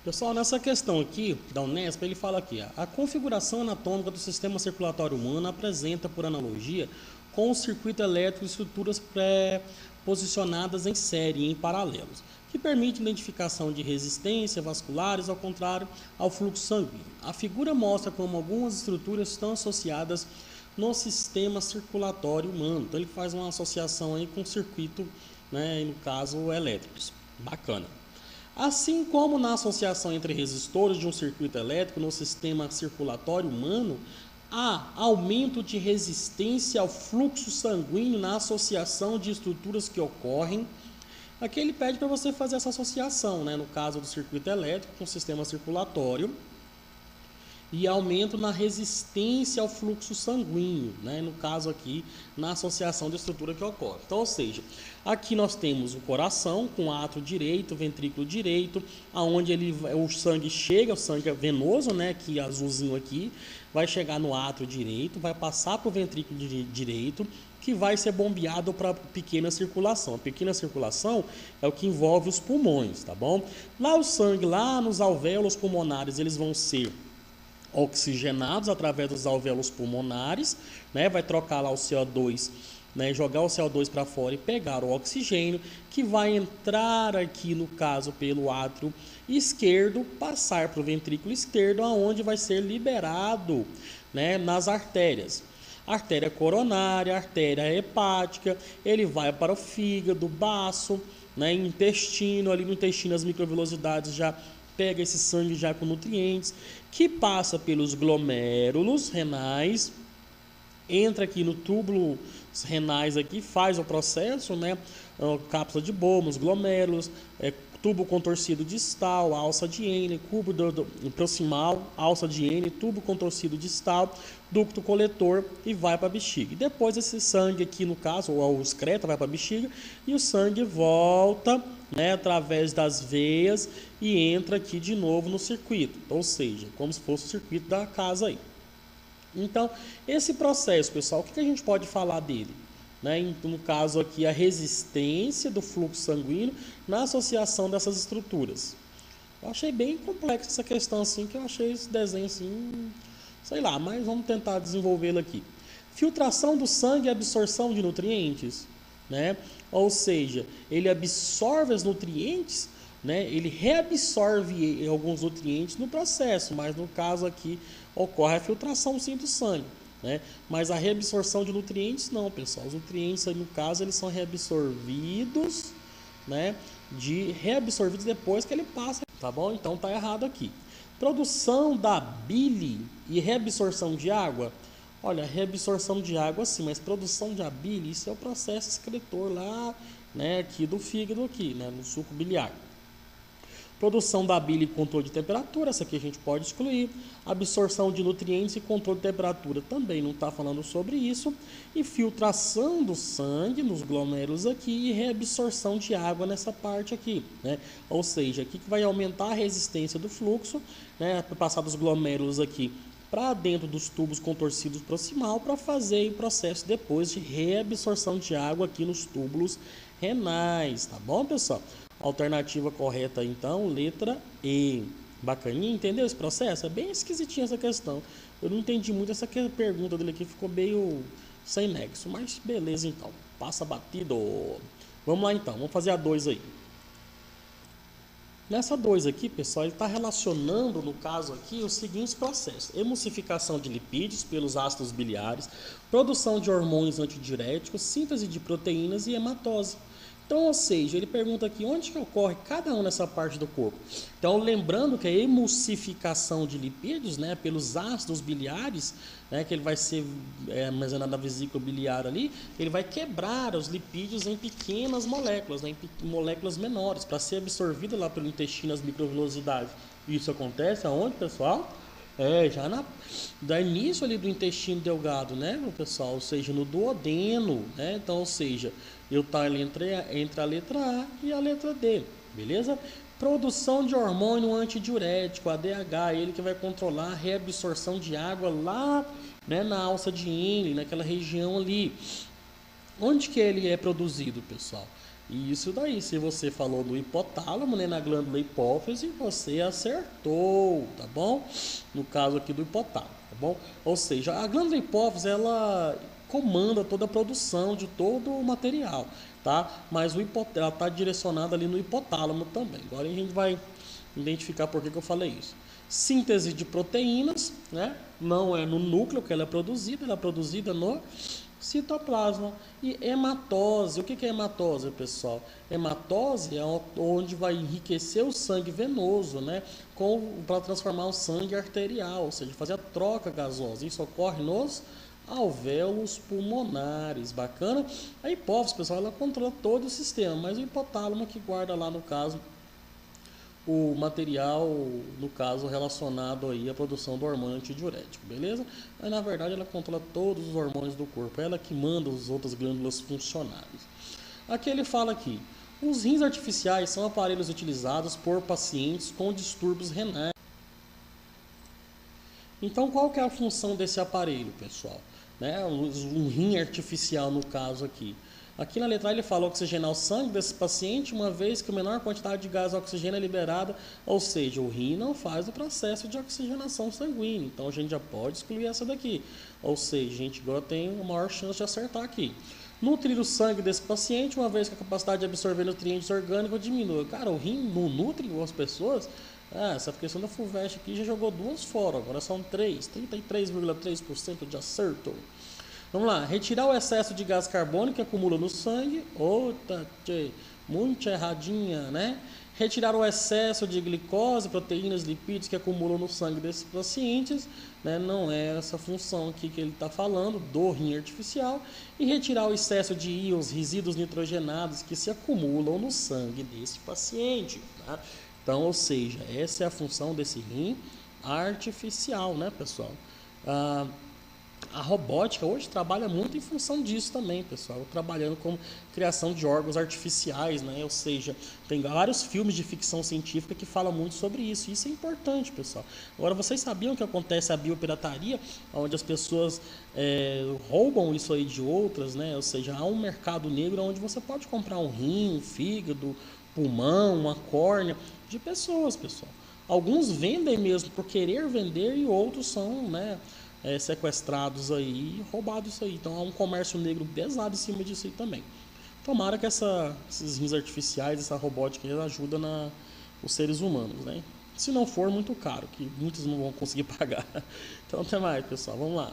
Pessoal, nessa questão aqui da Unesp, ele fala aqui, a configuração anatômica do sistema circulatório humano apresenta, por analogia, com o circuito elétrico estruturas pré-posicionadas em série e em paralelos, que permite identificação de resistência vasculares, ao contrário ao fluxo sanguíneo. A figura mostra como algumas estruturas estão associadas no sistema circulatório humano. Então ele faz uma associação aí com o circuito, né, no caso elétricos. Bacana. Assim como na associação entre resistores de um circuito elétrico no sistema circulatório humano, há aumento de resistência ao fluxo sanguíneo na associação de estruturas que ocorrem. Aqui ele pede para você fazer essa associação, né, no caso do circuito elétrico com o sistema circulatório, e aumento na resistência ao fluxo sanguíneo, né? No caso aqui, na associação de estrutura que ocorre. Então, ou seja, aqui nós temos o coração com átrio direito, ventrículo direito, aonde o sangue chega, o sangue venoso, né? Que azulzinho aqui, vai chegar no átrio direito, vai passar para o ventrículo direito, que vai ser bombeado para a pequena circulação. A pequena circulação é o que envolve os pulmões, tá bom? Lá o sangue, lá nos alvéolos pulmonares, eles vão ser oxigenados através dos alvéolos pulmonares, né? Vai trocar lá o CO2, né? Jogar o CO2 para fora e pegar o oxigênio, que vai entrar aqui, no caso, pelo átrio esquerdo, passar para o ventrículo esquerdo, aonde vai ser liberado, né, nas artérias. Artéria coronária, artéria hepática, ele vai para o fígado, baço, né, intestino, ali no intestino as microvelocidades já pega esse sangue já com nutrientes, que passa pelos glomérulos renais, entra aqui no túbulo renais aqui, faz o processo, né? Cápsula de Bowman, glomérulos, tubo contorcido distal, alça de Henle, cubo proximal, alça de Henle, tubo contorcido distal, ducto coletor e vai para a bexiga. E depois esse sangue aqui, no caso, ou o excreta, vai para a bexiga e o sangue volta, né, através das veias e entra aqui de novo no circuito, ou seja, como se fosse o circuito da casa aí. Então, esse processo, pessoal, o que a gente pode falar dele? Né? No caso aqui, a resistência do fluxo sanguíneo na associação dessas estruturas. Eu achei bem complexa essa questão, assim, que eu achei esse desenho, assim, sei lá, mas vamos tentar desenvolvê-lo aqui. Filtração do sangue e absorção de nutrientes, né? Ou seja, ele absorve os nutrientes, né? Ele reabsorve alguns nutrientes no processo, mas no caso aqui ocorre a filtração sim do sangue, né? Mas a reabsorção de nutrientes não, pessoal. Os nutrientes aí, no caso, eles são reabsorvidos, né? Reabsorvidos depois que ele passa, tá bom? Então tá errado aqui. Produção da bile e reabsorção de água. Olha, reabsorção de água sim, mas produção de bile, isso é o processo excretor lá, né, aqui do fígado aqui, né, no suco biliar. Produção da bile e controle de temperatura, essa aqui a gente pode excluir. Absorção de nutrientes e controle de temperatura também não está falando sobre isso. E filtração do sangue nos glomérulos aqui e reabsorção de água nessa parte aqui, né? Ou seja, aqui que vai aumentar a resistência do fluxo, né, para passar dos glomérulos aqui para dentro dos tubos contorcidos proximal para fazer o processo depois de reabsorção de água aqui nos túbulos renais, tá bom, pessoal? Alternativa correta, então, letra E. Bacaninha, entendeu esse processo? É bem esquisitinha essa questão. Eu não entendi muito essa pergunta dele aqui, ficou meio sem nexo, mas beleza então. Passa batido. Vamos lá então, vamos fazer a 2 aí. Nessa 2 aqui, pessoal, ele está relacionando, no caso aqui, os seguintes processos: emulsificação de lipídios pelos ácidos biliares, produção de hormônios antidiuréticos, síntese de proteínas e hematose. Então, ou seja, ele pergunta aqui onde que ocorre cada um nessa parte do corpo. Então, lembrando que a emulsificação de lipídios, né, pelos ácidos biliares, né, que ele vai ser armazenado na vesícula biliar ali, ele vai quebrar os lipídios em pequenas moléculas, né, em moléculas menores, para ser absorvido lá pelo intestino, as microvelocidades. Isso acontece aonde, pessoal? Já dá início ali do intestino delgado, né, pessoal? Ou seja, no duodeno, né? Então, ou seja, eu tá ali entre a letra A e a letra D, beleza? Produção de hormônio antidiurético, ADH, ele que vai controlar a reabsorção de água lá né, na alça de Henle, naquela região ali. Onde que ele é produzido, pessoal? E isso daí, se você falou do hipotálamo, né, na glândula hipófise, você acertou, tá bom? No caso aqui do hipotálamo, tá bom? Ou seja, a glândula hipófise, ela comanda toda a produção de todo o material, tá? Mas ela está direcionada ali no hipotálamo também. Agora a gente vai identificar por que eu falei isso. Síntese de proteínas, né? Não é no núcleo que ela é produzida no citoplasma. E hematose, o que é hematose, pessoal? Hematose é onde vai enriquecer o sangue venoso, né? Para transformar o sangue arterial, ou seja, fazer a troca gasosa. Isso ocorre nos alvéolos pulmonares, bacana? A hipófise, pessoal, ela controla todo o sistema, mas o hipotálamo que guarda lá, no caso, o material, no caso, relacionado aí à produção do hormônio antidiurético, beleza? Mas, na verdade, ela controla todos os hormônios do corpo, ela que manda as outras glândulas funcionarem. Aqui ele fala aqui, os rins artificiais são aparelhos utilizados por pacientes com distúrbios renais. Então, qual que é a função desse aparelho, pessoal? Né? Um rim artificial, no caso aqui. Aqui na letra A ele fala oxigenar o sangue desse paciente, uma vez que a menor quantidade de gás oxigênio é liberada, ou seja, o rim não faz o processo de oxigenação sanguínea. Então a gente já pode excluir essa daqui. Ou seja, a gente agora tem uma maior chance de acertar aqui. Nutrir o sangue desse paciente, uma vez que a capacidade de absorver nutrientes orgânicos diminui. Cara, o rim não nutre as pessoas? Essa questão da FUVEST aqui já jogou duas fora, agora são 33,3% de acerto. Vamos lá, retirar o excesso de gás carbônico que acumula no sangue. Outra, muito erradinha, né? Retirar o excesso de glicose, proteínas, lipídios que acumulam no sangue desses pacientes, né? Não é essa função aqui que ele está falando, do rim artificial. E retirar o excesso de íons, resíduos nitrogenados que se acumulam no sangue desse paciente, tá? Então, ou seja, essa é a função desse rim artificial, né, pessoal? A robótica hoje trabalha muito em função disso também, pessoal, trabalhando com criação de órgãos artificiais, né? Ou seja, tem vários filmes de ficção científica que falam muito sobre isso. Isso é importante, pessoal. Agora, vocês sabiam que acontece a biopirataria, onde as pessoas roubam isso aí de outras, né? Ou seja, há um mercado negro onde você pode comprar um rim, um fígado, pulmão, uma córnea de pessoas, pessoal. Alguns vendem mesmo por querer vender e outros são, né, sequestrados aí, roubados isso aí. Então há um comércio negro pesado em cima disso aí também. Tomara que esses rins artificiais, essa robótica ajuda os seres humanos, né? Se não for muito caro, que muitos não vão conseguir pagar. Então até mais, pessoal. Vamos lá.